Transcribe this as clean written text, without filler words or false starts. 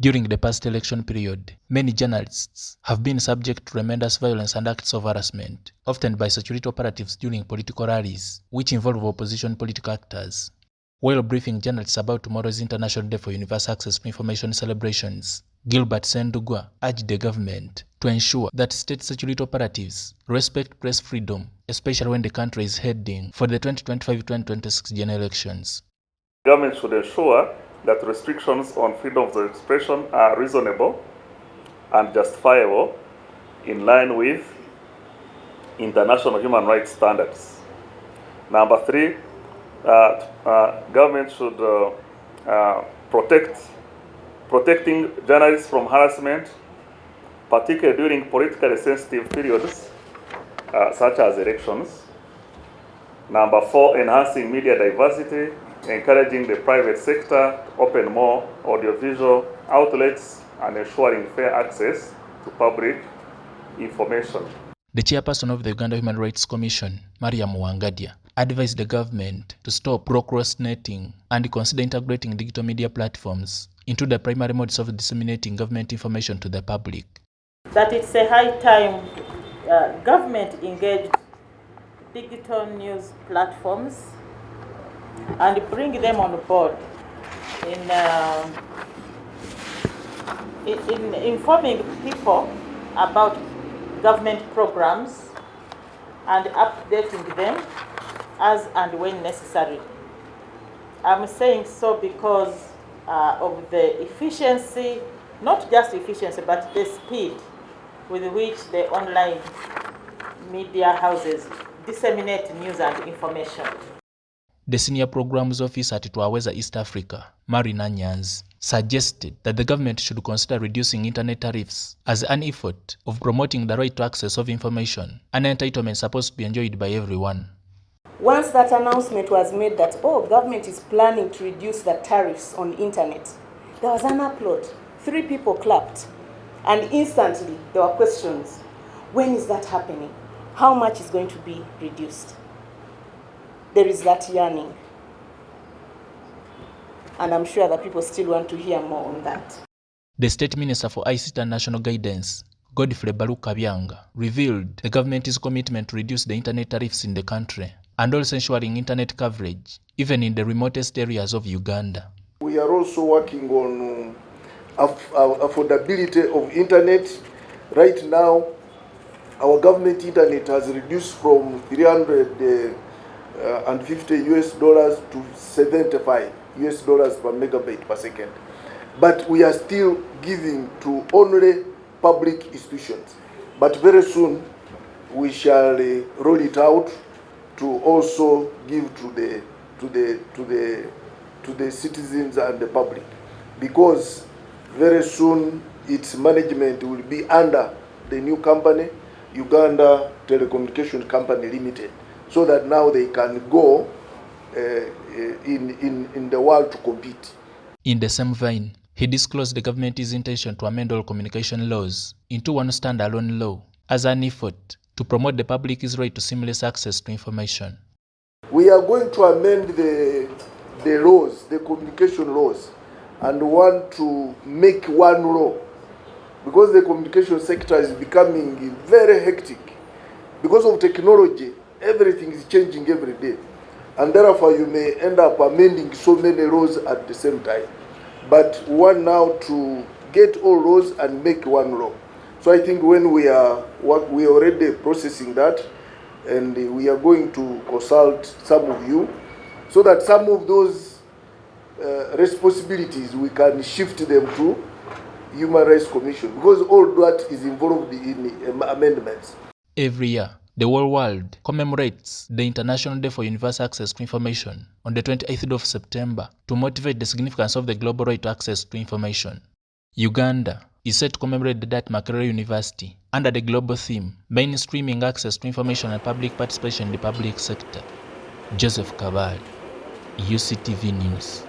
During the past election period, many journalists have been subject to tremendous violence and acts of harassment, often by security operatives during political rallies, which involve opposition political actors. While briefing journalists about tomorrow's International Day for Universal Access to Information celebrations, Gilbert Sendugwa urged the government to ensure that state security operatives respect press freedom, especially when the country is heading for the 2025-2026 general elections. The government should ensure that restrictions on freedom of expression are reasonable and justifiable in line with international human rights standards. Number 3, government should protecting journalists from harassment, particularly during politically sensitive periods such as elections. Number 4, enhancing media diversity, encouraging the private sector to open more audiovisual outlets and ensuring fair access to public information. The chairperson of the Uganda Human Rights Commission, Wangadia, advised the government to stop procrastinating and consider integrating digital media platforms into the primary modes of disseminating government information to the public. That it's a high time government engaged digital news platforms and bring them on board in informing people about government programs and updating them as and when necessary. I'm saying so because of the efficiency, not just efficiency, but the speed with which the online media houses disseminate news and information. The Senior Programs Officer at Twaweza East Africa, Marina Nyanzi, suggested that the government should consider reducing internet tariffs as an effort of promoting the right to access of information, an entitlement supposed to be enjoyed by everyone. Once that announcement was made that, government is planning to reduce the tariffs on internet, there was an upload. 3 people clapped. And instantly, there were questions. When is that happening? How much is going to be reduced? There is that yearning. And I'm sure that people still want to hear more on that. The State Minister for ICT and National Guidance, Godfrey Kabbyanga, revealed the government's commitment to reduce the internet tariffs in the country and also ensuring internet coverage, even in the remotest areas of Uganda. We are also working on affordability of internet. Right now, our government internet has reduced from $350 to $75 per megabyte per second. But we are still giving to only public institutions. But very soon, we shall roll it out to also give to the citizens and the public, because very soon its management will be under the new company, Uganda Telecommunication Company Limited, so that now they can go in the world to compete. In the same vein, he disclosed the government's intention to amend all communication laws into one standalone law as an effort to promote the public's right to seamless access to information. We are going to amend the laws, the communication laws, and want to make one law, because the communication sector is becoming very hectic. Because of technology, everything is changing every day, and therefore you may end up amending so many laws at the same time. But we want now to get all laws and make one law. So I think when we are already processing that, and we are going to consult some of you, so that some of those responsibilities we can shift them to Human Rights Commission, because all that is involved in amendments. Every year, the whole world commemorates the International Day for Universal Access to Information on the 28th of September to motivate the significance of the global right to access to information. Uganda is set to commemorate the day at Makerere University under the global theme, mainstreaming access to information and public participation in the public sector. Joseph Kabal, UCTV News.